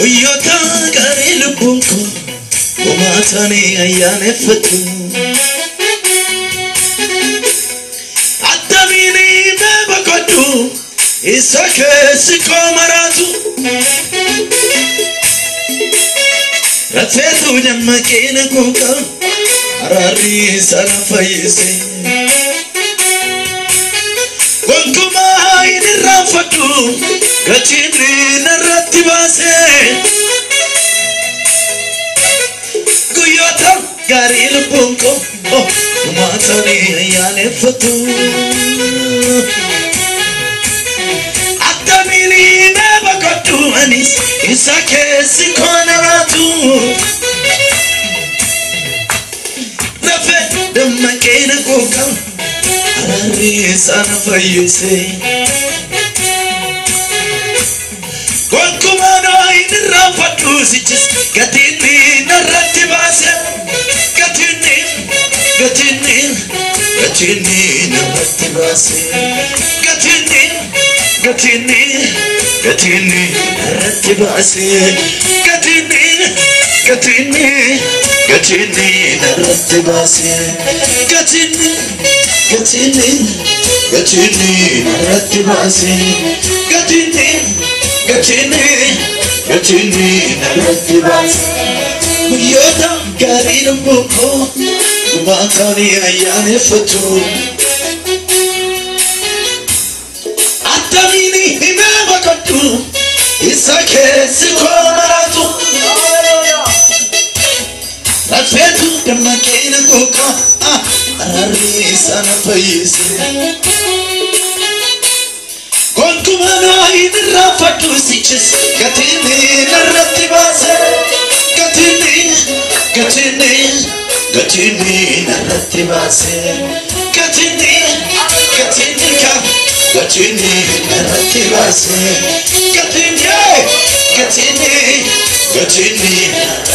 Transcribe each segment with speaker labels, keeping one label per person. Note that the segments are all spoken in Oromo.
Speaker 1: Uyota gari lubunko umatani ayane fatu Atamini mebakotu Isake siko maratu Ratetu jamakina kuka Arari sana fayise Wankuma ini rafatu Gachini naratibase Guyota gari lubunko umatani ayane fatu Atamini nebakotu anis Isake sikona ratu Rafe damakena kuka Arari sana fayise Wankumano ini rafatu sichis Gatini naratibase Gatini naratibase Gatini naratibase Gatini naratibase Gatini naratibase Gatini naratibase Uyota gari lubunko umatani ayane fatu Atamini himebakatu Isake siko maratu Rafetu damakena kuka Arari sana fayise Kontumano ini rafatu sichis Gatini naratibase Gatini naratibase Gatini naratibase Gatini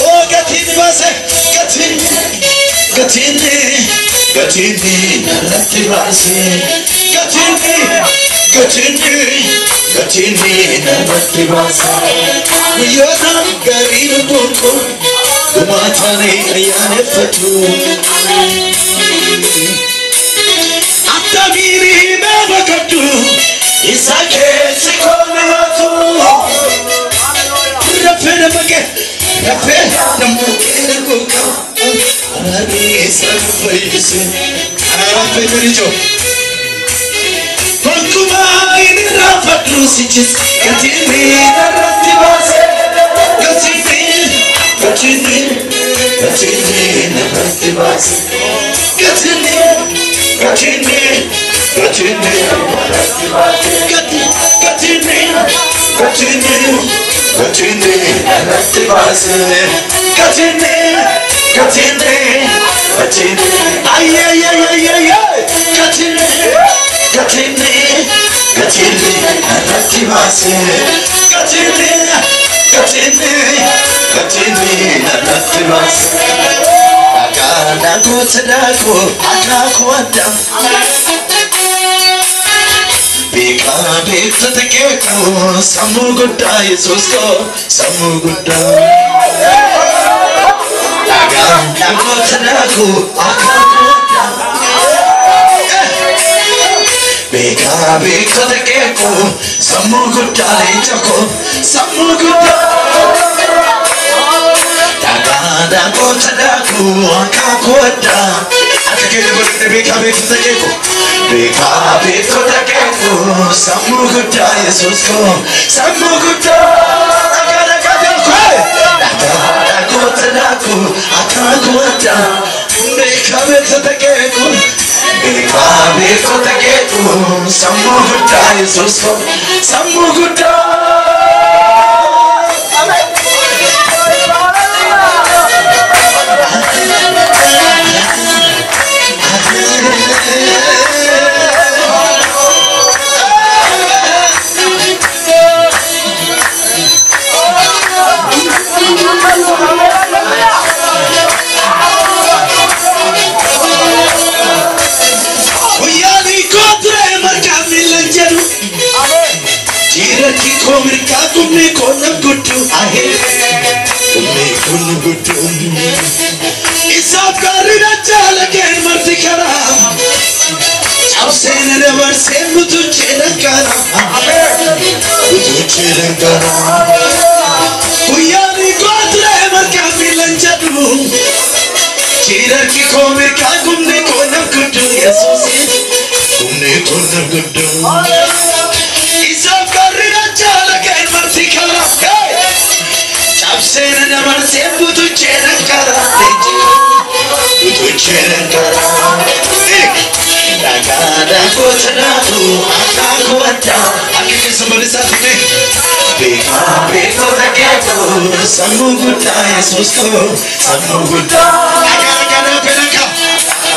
Speaker 1: oh gatini base Gatini naratibase Gatini naratibase Uyota gari lubunko umatani ayane fatu Atamini mebakatu Isake sikona ratu Rafe namake kuka Arari sana fayise Rafe merijo Wankuma ini rafatu sichis Gatini naratibase Gatini naratibase Gatini naratibase Gatini naratibase Agana kutadako akakwada Bika bika takeko samuguda Yesusko samuguda Agana kutadako akakwada Bika bika takeko samuguda Ichako samuguda Agana kutadako akakwada Akakele bote bika bika takeko Bika bika takeko samuguda Yesusko samuguda Agana kutadako Agana akakwada Bika bika takeko Bika bika takeko samuguda Yesusko samuguda Ummi kun gudum Isab karina chalaken marti kara Chawsen never say mutu chelankara Mutu chelankara Kuyani kodre markafi lanchadu Chirar ki kome ka gumne konam kudu Yesusi gumne konam kudu Isab karina chalaken marti kara Chapsen never say mutu chelankara Mutu chelankara Dagada kotanatu akaku ata Akiki somebody said to me Beka beko daketo Samuguta Yesusko Samuguta Agada penaka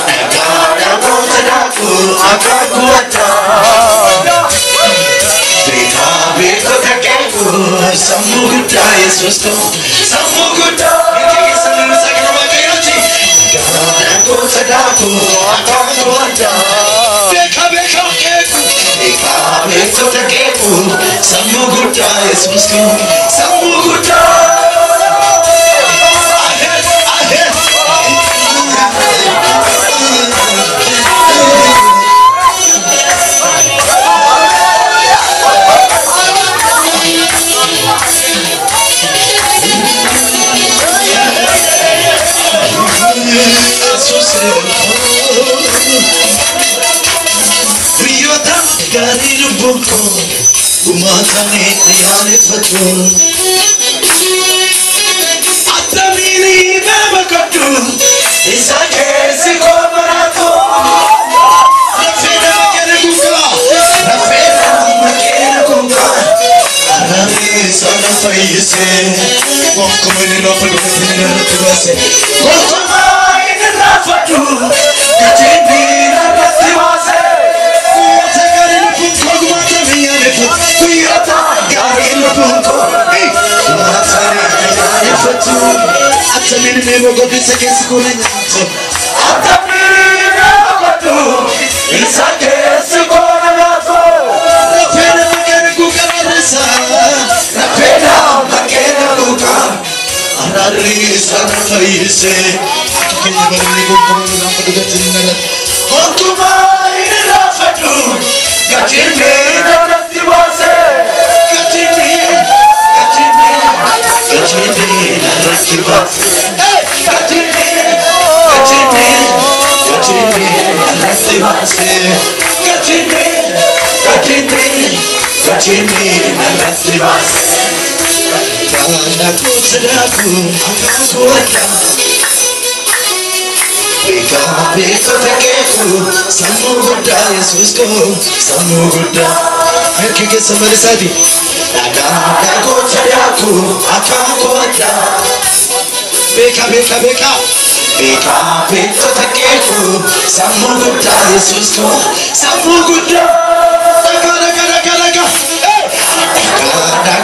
Speaker 1: Dagada kotanatu akaku ata Beka beko daketo Samuguta Yesusko Samuguta Akiki somebody said to me Sadaku, akaku ata. Beka keku, beka beko keku. Samuguta Yesusko, samuguta. Ahead. Riyota gari rubuko umatane yane fatu atamini babakatu isake sikomarato rafena makena kuka arami sana faise konkomene no pagotine no tubase konkoma ina fatu katini na tibase Kuyata gari lupunko Umatane gari fatu Atamini mego godisa kesi kule nyato Atamini mego godu Isa kesi kule nyato Rapena makene kuka marisa Rapena makene kuka Ararisa na faise Akikenya barili kunkuma Nampa duga tinara Kunkuma ina fatu Gachime na natibase Gachime na natibase Gachime na natibase Gachime na natibase Kana kusadaku akaku ata Beka beko takeku Samuguta Yesusko Samuguta Akike somebody said it Dagada kochadaku akaku ata Beka Beka beko takeku Samuguta Yesusko Samuguta Daga Dagada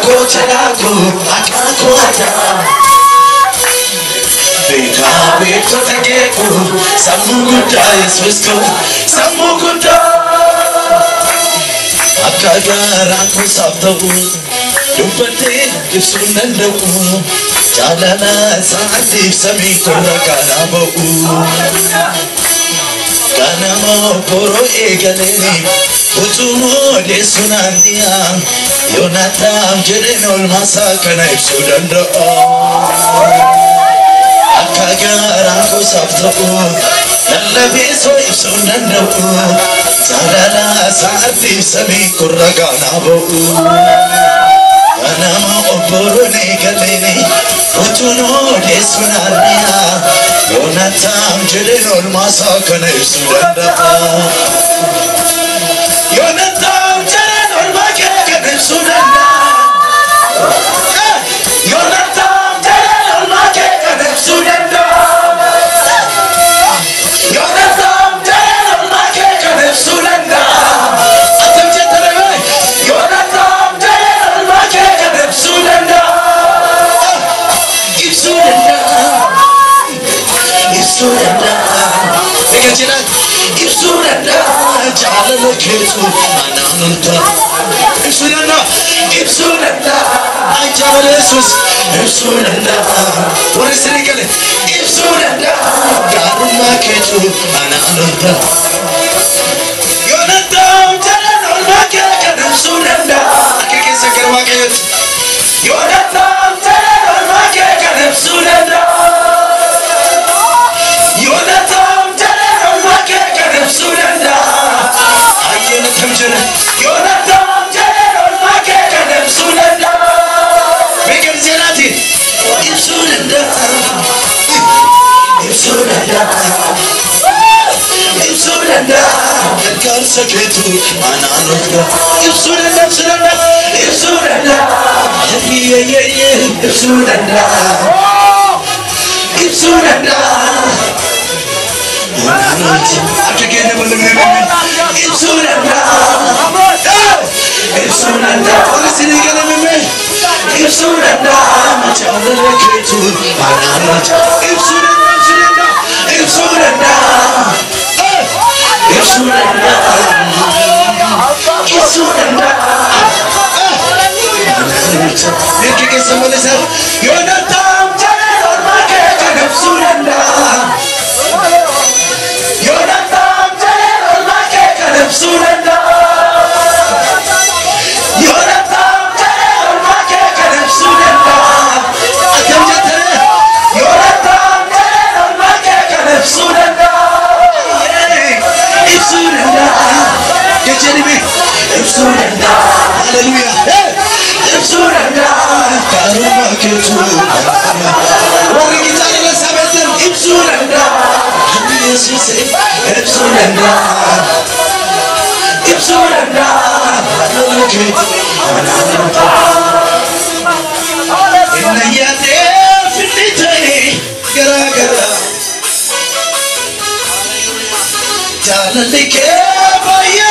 Speaker 1: kochadaku akaku ata Beka beko takeku Samuguta Yesusko Samuguta Akagara ko sabdawu Dumpate ibsunandawu Jalana saatib sami koragana ba'u Kanamo poro egaleni Utumo desunandiya Yonatam jirenol masakana ibsudanda'a Akagara ko sabdawu Lallabiso ibsunandawu Jalana saatib sami koragana ba'u Kanamo poro egaleni Utuno desunandiya Yonatam jirenol masakana ibsudanda'a Yonatam jirenol masakana ibsudanda'a Yonatam jirenol masakana ibsudanda'a Yonatam jirenol masakana ibsudanda'a Atam jatarawe Yonatam jirenol masakana ibsudanda'a Ibsudanda'a Ibsudanda'a Jalala ketu ananulta Ibsudanda'a Jesus, Ibsunanda, what is it again? Ibsunanda, Garuma Ketu, Ananda. Yonatan, Tanaka, Ibsunanda, Kikisakawaka. Yonatan, Tanaka, Ibsunanda. Yonatan, Tanaka, Ibsunanda. Ayana Tamjana, Yonatan, Tanaka, Ibsunanda. Ibsunanda, Ibsunanda, Ibsunanda, Edgar Saketu, Ananda, Ibsunanda, Ibsunanda, Ibsunanda, Ibsunanda, Ibsunanda, Again, Ibsunanda, Ibsunanda, what is it again? Ibsunanda, Machala Ketu, Ananda, Ibsunanda, Ibsunanda, Ibsunanda, Ibsunanda, Ibsunanda, somebody said, you're not down, Ibsunanda, you're not down, Ibsunanda, you're not hallelujah. Ibsunanda, Karuma Ketu, Origitana Sabetan, Ibsunanda, Jesus, Ibsunanda, Ibsunanda, Karuma Ketu, Inayate, Finitay, Garagara, Talalike, Baye,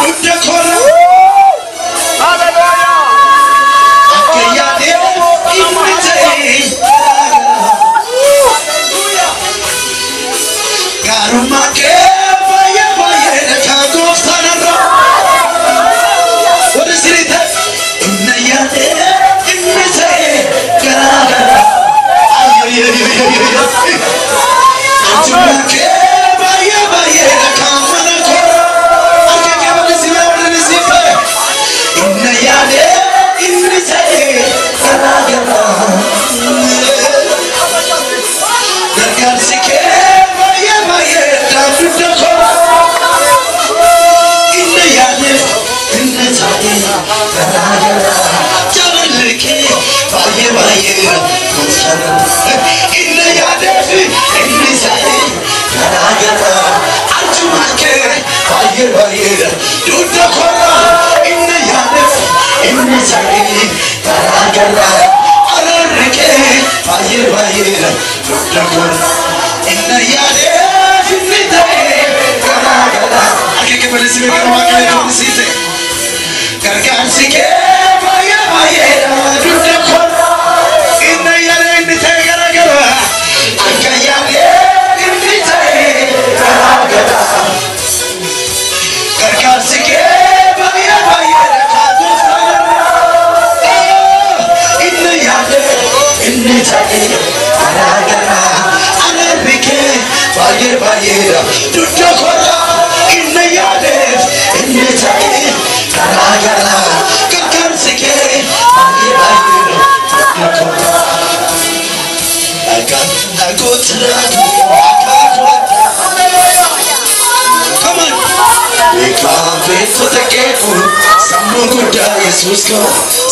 Speaker 1: Mutakora.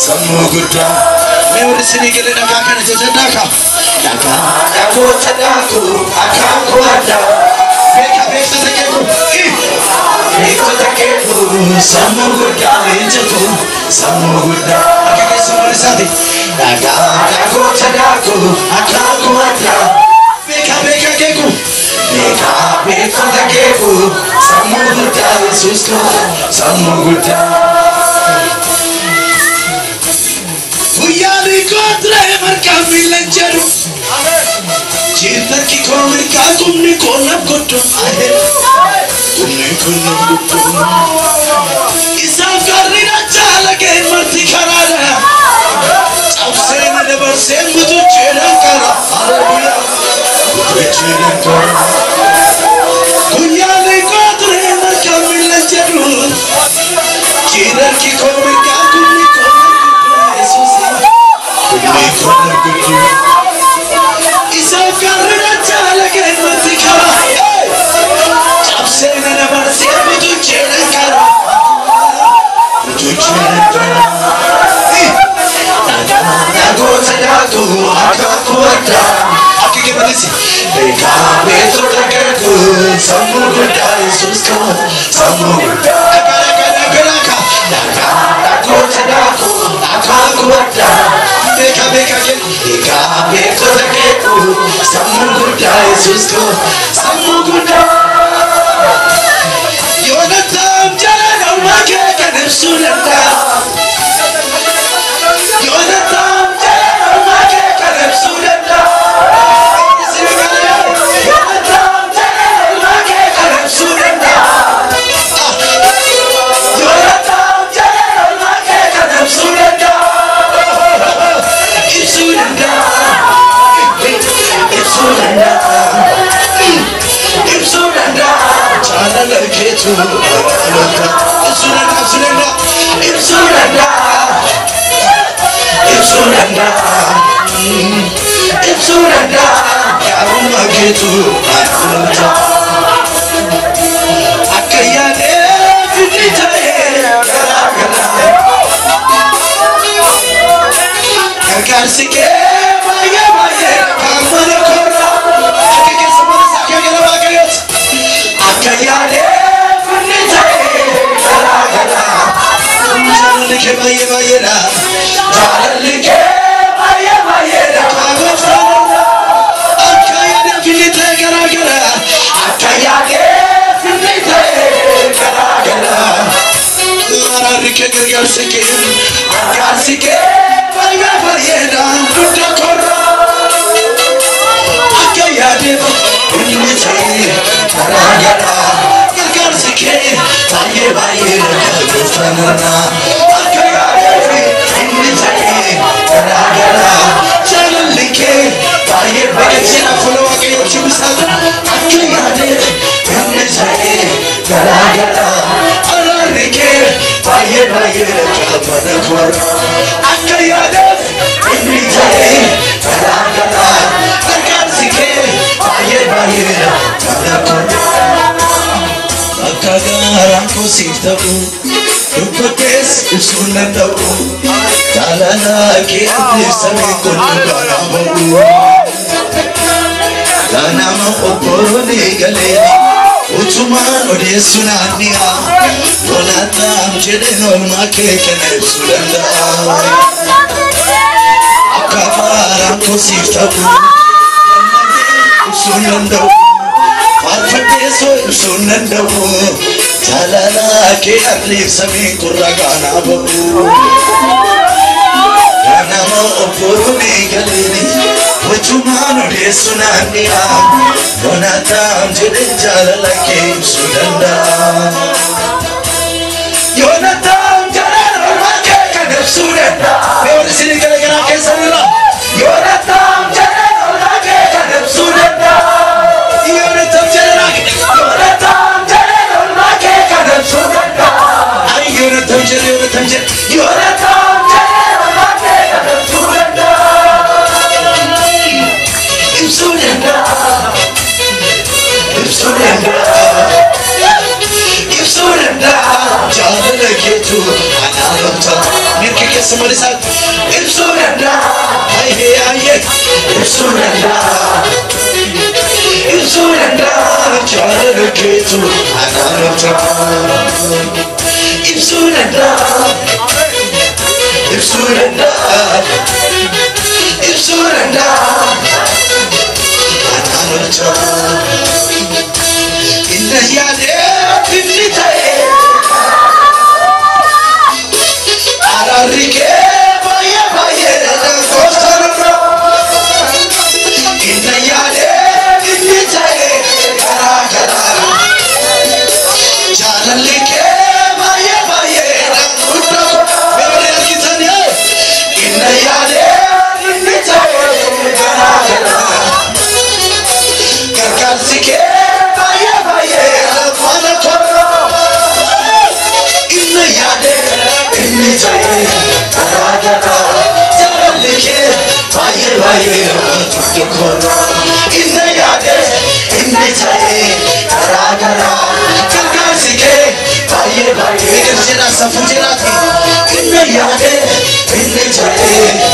Speaker 1: Some more good time. Never sitting in a car and it's a Daka. Daka, Tadaku, I can't go down. Make a base of the ghetto. Some more good time. Some more good time. I can get somebody something. Daka, Tadaku, I can't go down. Make a gecko. Make a base of the ghetto. Some more good time. Some more good time. Milanjaro, Chita Kikomika, Kumnikona Koto, Kumnikona Koto. Is a Garina Chala again, Martikarada. जाए राजा जब लिखे भाई भाई तुझको इन्ने यादे इन्ने जाए राजा कल सीखे भाई भाई मेरे जरा सफुजरा थी इन्ने यादे इन्ने जाए